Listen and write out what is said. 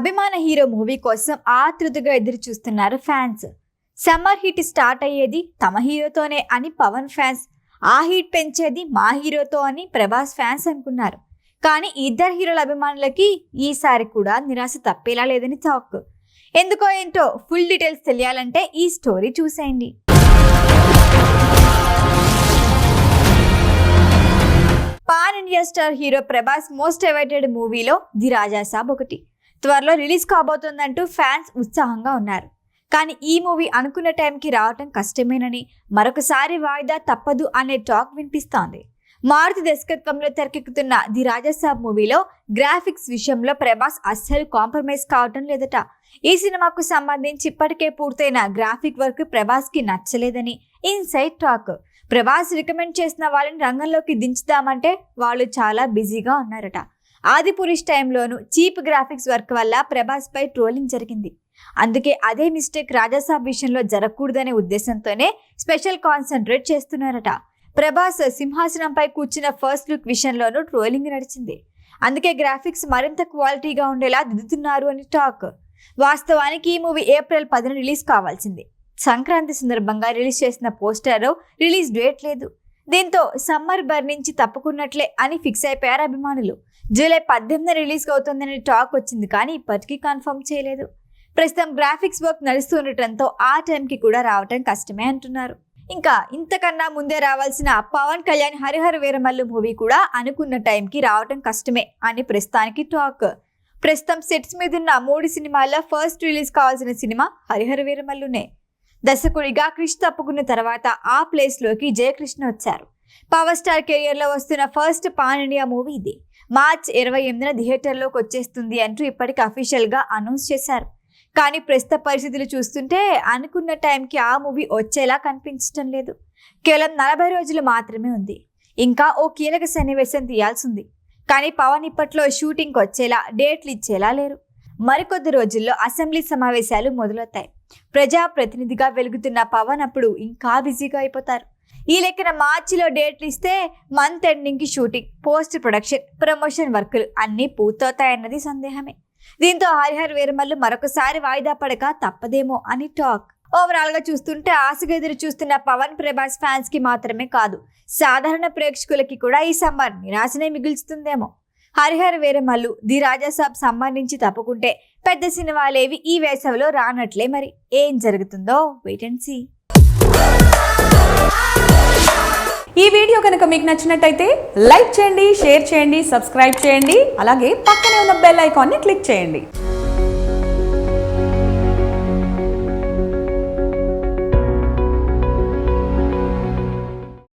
అభిమాన hero movie కోసం ఆతృతగా ఎదురు చూస్తున్నారు ఫ్యాన్స్. సమ్మర్ హిట్ స్టార్ట్ అయ్యేది తమ హీరోతోనే అని పవన్ ఫ్యాన్స్, ఆ హిట్ పెంచేది మా హీరోతో అని ప్రభాస్ ఫ్యాన్స్ అనుకున్నారు. కానీ ఇద్దరు హీరోల అభిమానులకి ఈసారి కూడా నిరాశ తప్పేలా లేదని టాక్. ఎందుకో ఏంటో ఫుల్ డీటెయిల్స్ తెలియాలంటే ఈ స్టోరీ చూసేయండి. Pan India star hero Prabhas most awaited మూవీలో ది రాజా సాబ్ ఒకటి. త్వరలో రిలీజ్ కాబోతుందంటూ ఫ్యాన్స్ ఉత్సాహంగా ఉన్నారు. కానీ ఈ మూవీ అనుకున్న టైంకి రావటం కష్టమేనని, మరొకసారి వాయిదా తప్పదు అనే టాక్ వినిపిస్తోంది. మారుతి దర్శకత్వంలో తెరకెక్కుతున్న ది రాజా సాబ్ మూవీలో గ్రాఫిక్స్ విషయంలో ప్రభాస్ అస్సలు కాంప్రమైజ్ కావటం లేదట. ఈ సినిమాకు సంబంధించి ఇప్పటికే పూర్తయిన గ్రాఫిక్ వర్క్ ప్రభాస్కి నచ్చలేదని ఇన్సైడ్ టాక్. ప్రభాస్ రికమెండ్ చేసిన వాళ్ళని రంగంలోకి దించుదామంటే వాళ్ళు చాలా బిజీగా ఉన్నారట. ఆదిపురుష్ టైంలోనూ చీప్ గ్రాఫిక్స్ వర్క్ వల్ల ప్రభాస్ పై ట్రోలింగ్ జరిగింది. అందుకే అదే మిస్టేక్ రాజాసాబ్ విషయంలో జరగకూడదనే ఉద్దేశంతోనే స్పెషల్ కాన్సన్ట్రేట్ చేస్తున్నారట. ప్రభాస్ సింహాసనంపై కూర్చున్న ఫస్ట్ లుక్ విషయంలోనూ ట్రోలింగ్ నడిచింది. అందుకే గ్రాఫిక్స్ మరింత క్వాలిటీగా ఉండేలా దిద్దుతున్నారు అని టాక్. వాస్తవానికి ఈ మూవీ ఏప్రిల్ 10న రిలీజ్ కావాల్సింది. సంక్రాంతి సందర్భంగా రిలీజ్ చేసిన పోస్టర్ రిలీజ్ డేట్ లేదు. దీంతో సమ్మర్ బర్ నుంచి తప్పుకున్నట్లే అని ఫిక్స్ అయిపోయారు అభిమానులు. జూలై 18న రిలీజ్ అవుతుందని టాక్ వచ్చింది, కానీ ఇప్పటికీ కన్ఫర్మ్ చేయలేదు. ప్రస్తుతం గ్రాఫిక్స్ వర్క్ నడుస్తుండటంతో ఆ టైంకి కూడా రావటం కష్టమే అంటున్నారు. ఇంకా ఇంతకన్నా ముందే రావాల్సిన పవన్ కళ్యాణ్ హరిహర వీరమల్లు మూవీ కూడా అనుకున్న టైంకి రావటం కష్టమే అని ప్రస్తుతానికి టాక్. ప్రస్తుతం సెట్స్ మీదున్న 3 సినిమాల్లో ఫస్ట్ రిలీజ్ కావాల్సిన సినిమా హరిహర వీరమల్లునే. దర్శకుడిగా క్రిష్ తప్పుకున్న తర్వాత ఆ ప్లేస్లోకి జయకృష్ణ వచ్చారు. పవర్ స్టార్ కెరియర్లో వస్తున్న ఫస్ట్ పాన్ ఇండియా మూవీ ఇది. మార్చ్ 28న థియేటర్లోకి వచ్చేస్తుంది అంటూ ఇప్పటికి అఫీషియల్గా అనౌన్స్ చేశారు. కానీ ప్రస్తుత పరిస్థితులు చూస్తుంటే అనుకున్న టైంకి ఆ మూవీ వచ్చేలా కనిపించడం లేదు. కేవలం 40 రోజులు మాత్రమే ఉంది. ఇంకా ఓ కీలక సన్నివేశం తీయాల్సింది. కానీ పవన్ ఇప్పట్లో షూటింగ్కి వచ్చేలా డేట్లు ఇచ్చేలా లేరు. మరికొద్ది రోజుల్లో అసెంబ్లీ సమావేశాలు మొదలవుతాయి. ప్రజాప్రతినిధిగా వెలుగుతున్న పవన్ అప్పుడు ఇంకా బిజీగా అయిపోతారు. ఈ లెక్కన మార్చిలో డేట్లు ఇస్తే మంత్ ఎండింగ్కి షూటింగ్, పోస్ట్ ప్రొడక్షన్, ప్రమోషన్ వర్కులు అన్నీ పూర్తవుతాయన్నది సందేహమే. దీంతో హరిహర వీరమల్లు మరొకసారి వాయిదా పడక తప్పదేమో అని టాక్. ఓవరాల్ గా చూస్తుంటే ఆశగా ఎదురు చూస్తున్న పవన్ ప్రభాస్ ఫ్యాన్స్ కి మాత్రమే కాదు, సాధారణ ప్రేక్షకులకి కూడా ఈ సమ్మర్ నిరాశనే మిగుల్చుతుందేమో. హరిహర వీరమల్లు, ది రాజాసాబ్ సమ్మర్ నుంచి తప్పుకుంటే పెద్ద సినిమాలేవి ఈ వేసవిలో రానట్లే. మరి ఏం జరుగుతుందో వెయిట్ అండ్ సీ. ఈ వీడియో కనుక మీకు నచ్చినట్టయితే లైక్ చేయండి, షేర్ చేయండి, సబ్స్క్రైబ్ చేయండి. అలాగే పక్కనే ఉన్న బెల్ ఐకాన్ని క్లిక్ చేయండి.